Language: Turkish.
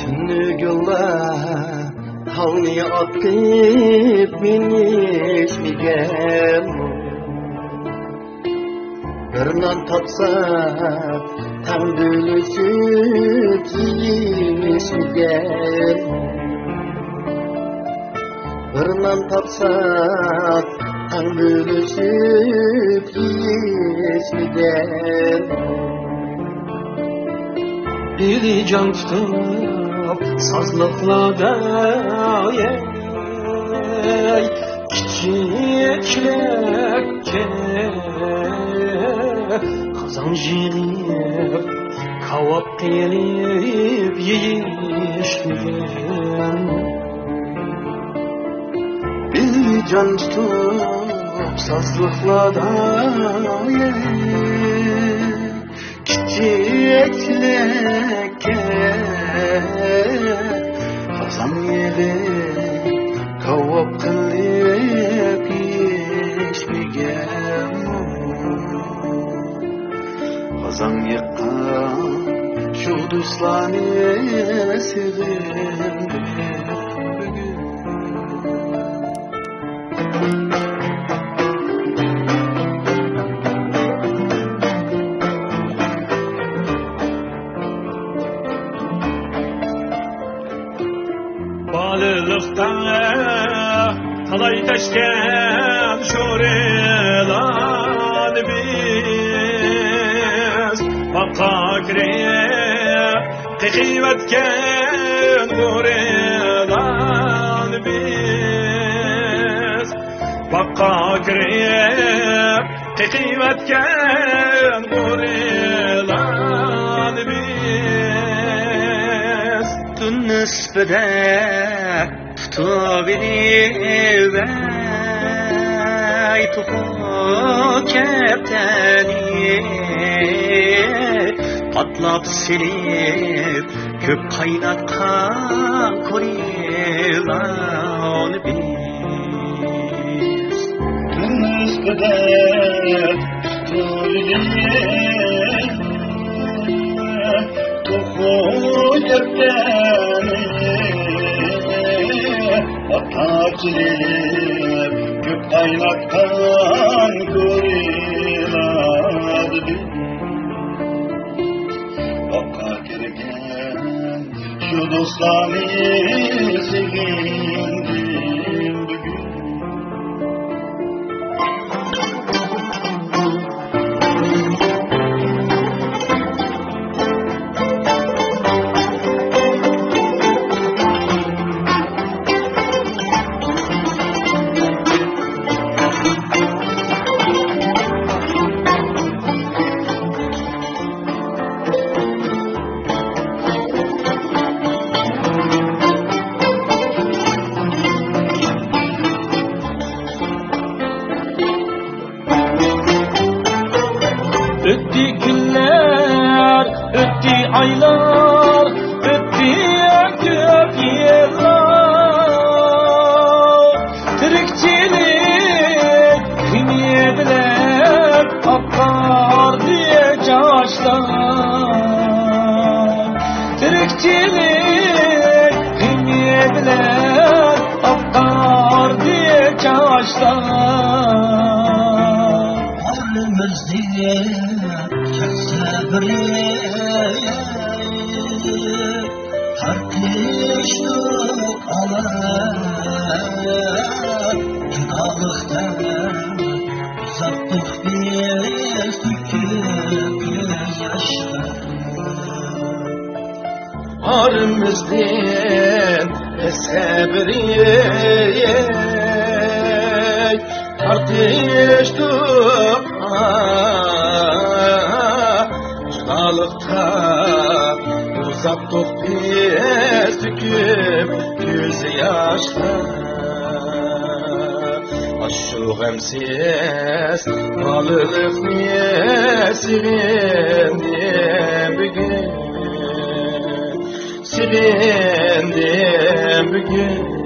Tünlü yollar halni akıp minişmigem Görünen tapsa tam bölüşüp yiyişmigem Görünen tapsa tam bölüşüp yiyişmigem Biri can tutup sazlıklarda Kiçiklerke kazan jilip kavap gelip yiyişken Biri can tutup sazlıklarda Kiçiklerke kazan gelip kavap gelip yiyişken Kazan yakan şu dostlarını sevdim Balılıkta talay teşken şorelan biz Bakka kireyip tekivetken gorelan biz Bakka kireyip tekivetken gorelan biz Tün nispede tutabilir vey tuhu kepteni Patlap silip köp kaynatkan korilan biz Tün nispede tutabilir tuhu kepteni Atakçılık köp kaynatkan koriladı biz Bakka kirgen şu dostlarını sevindim bugün Öttü günler, öttü aylar, öttü köp yıllar Türkçilik kimiye bilek akar diye çağışlar Türkçilik kimiye bilek akar diye çağışlar Halimizde tartıştık alar Judalıkta uzattık biz tüküp yaşlar Halimizden eshebriyek tartıştık Judalıkta uzattık biz tüküp göz yaşlar Aşşu gemsiz balılık niye sevindim bugün Sevindim bugün